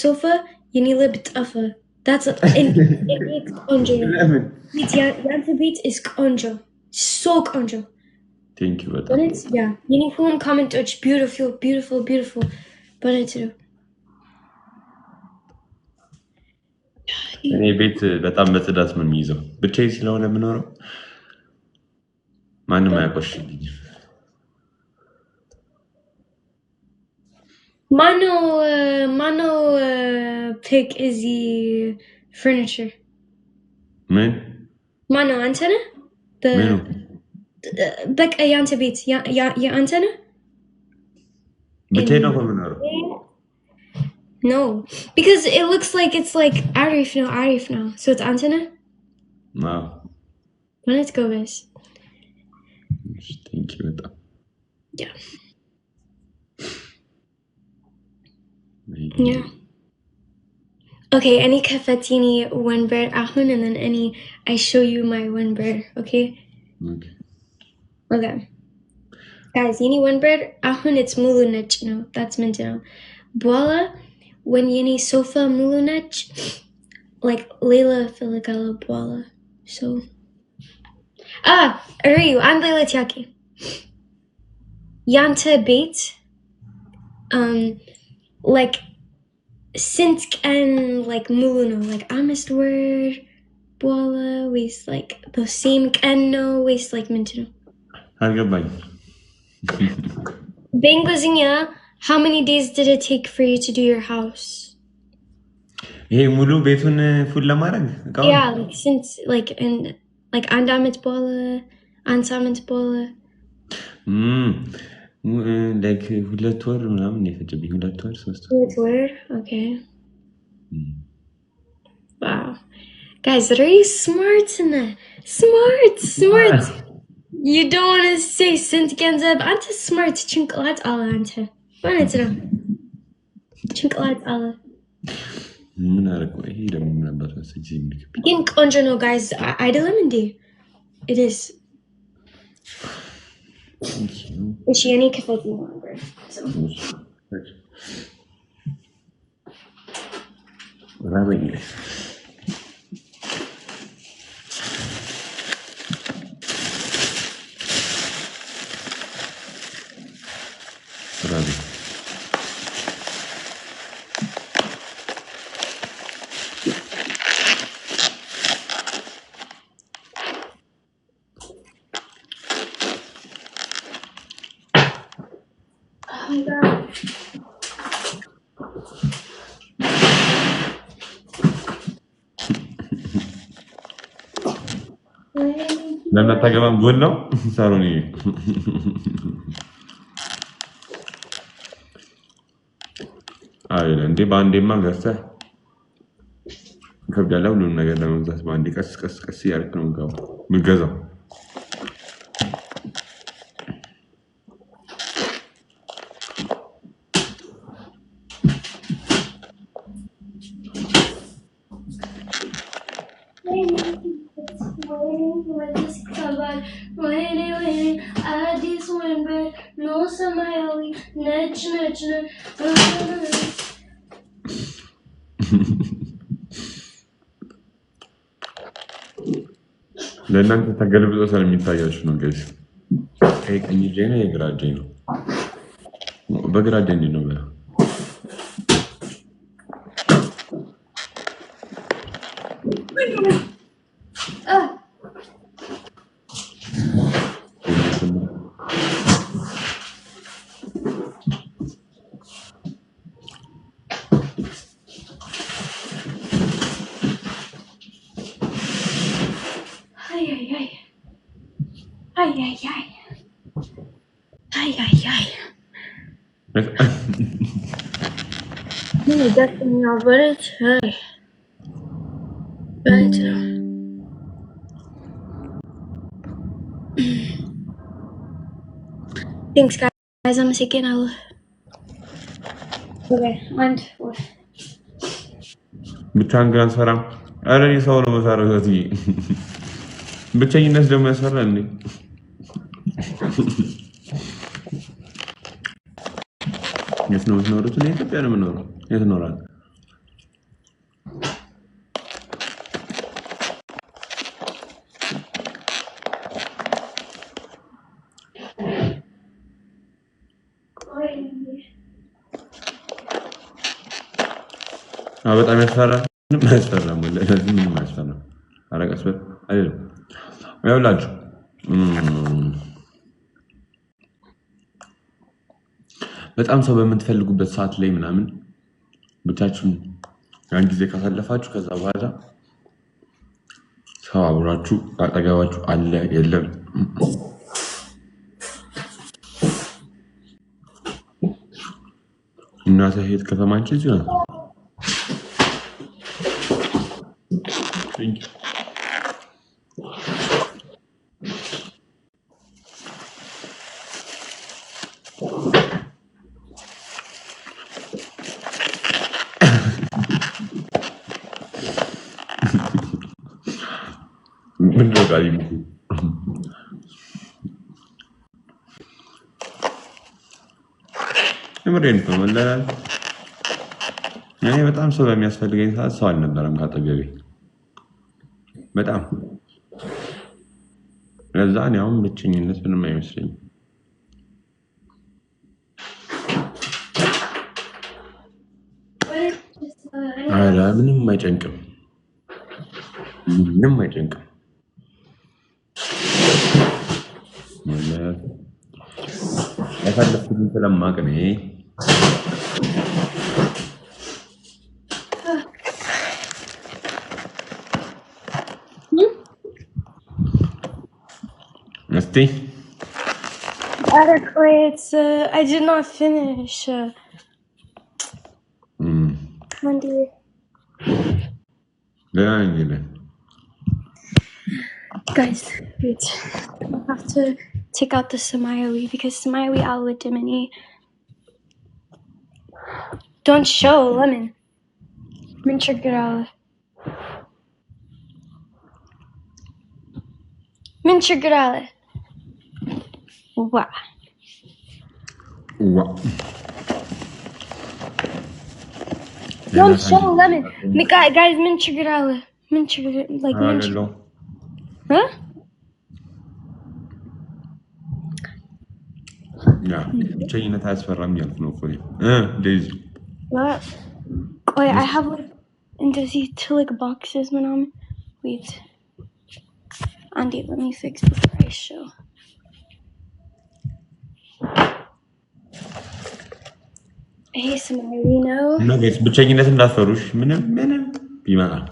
sofa ينيلب طفى that's it ቆንጆ ያንተ ቤት is ቆንጆ so ቆንጆ thank you but it's yeah uniform commentoች beautiful beautiful beautiful but it's እኔ ቤት በጣም በጽዳት ነው የሚይዘው ብቻዬን ስለሆነ የምኖረው ማንም አያቆሽሽልኝ Mano pick is the furniture. ምን Mano antenna? The ምኑ back a yanta beat ya antenna? ብቻዬን ነው የምኖረው No, because it looks like it's like Arif now. So it's antenna? Wow. Let's go, guys. Thank you. Yeah. Yeah. Okay, any Cafetini one bird ahun and then any I show you my one bird, okay? Okay. Guys, yini one bird ahun it's mulunech, no, that's meant to know. Boala when yini sofa mulunech like Layla Filigala Boala. So Ariu, I'm Layla Tiaki. Yanta bait like since and like muluno like amist word bola waste like the same and no waste like mintino Banglazinya, how many days did it take for you to do your house? Hey mulu betun full lamarag yeah like since like and like andamit bola ansamit bola like ሁለት ወር ምናምን የፈጀብኝ ሁለት ወር ሶስት ወር okay wow guys that are you smart in that smart you don't want to say sint genzeb anta smart chinkalat ala anta wanna chinkalat ala ምን አረኩ ይሄ ደግሞ ምን አባቱ ሰጂ ምልክ ግን ቆንጆ ነው guys አይደለም እንዴ it is እሺ እኔ ከፈት ነው ራበኝ لما تجمع بقولنا صاروني عندي باندي ما قصة كيف جالو لون نجار لما زاس باندي كس ياركنون كاو بالجزا ለእናንተ ተገልብጦ ስለሚታያችሁ ነው ጋይስ ቀኝ እጄ ነው የግራ እጄ ነው በግራ እጄ ነው በላ Thanks guys, I'm again I'll okay and ብቻን ግን አንሰራም አረ እኔ ሰው ነው መሰራው እዚህ ብቻኝነት ደግሞ ያሰራል እንዴ የት ነው የምትኖሩት? እኔ ኢትዮጵያ ነው የምኖረው። የት እኖራለሁ? በጣም ያስፈራል። ምንም አያስፈራም። ለዚህ ምንም አያስፈራም። ኧረ ቀስ በል አይደለም። ይኸውላችሁ በጣም ሰው በምትፈልጉበት ሰዓት ላይ ምናምን ብቻችሁን ያን ጊዜ ካሳለፋችሁ ከዛ በኋላ ሰው አብራችሁ አጠገባችሁ አለ የለም እናቴ ሄድ ከተማችን ሲሆን ምን ነው ጋር የምሬን ነው መለላል። እኔ በጣም ሰው በሚያስፈልገኝ ሰዓት ሰው አልነበረም ካጠገቤ በጣም ለዛ እኔ አሁን ብቸኝነት ምንም አይመስለኝም። ኧረ ምንም አይጨንቅም፣ ምንም አይጨንቅም። ያሳለፍኩትን ስለማውቅ ነው። እስቲ I did not finish. Monday. Guys, wait. I have to take out the Samayawi because Samayawi Alwa Dimini. Don't show lemon. Minchagirala. Minchagirala. Wow. Wow. Don't show lemon. Guys, Minchagirala. Minchagirala. Like Minchagirala. Huh? Yeah, ብቸኝነት አያስፈራም ያልኩ ነው እኮ ዴዚ። What? Wait, I have like into these two like boxes, man. Wait. Andy, let me fix before I show. Hey, Samari, we know. ብቸኝነት እንዳትፈሩሽ ምንም ይመጣል።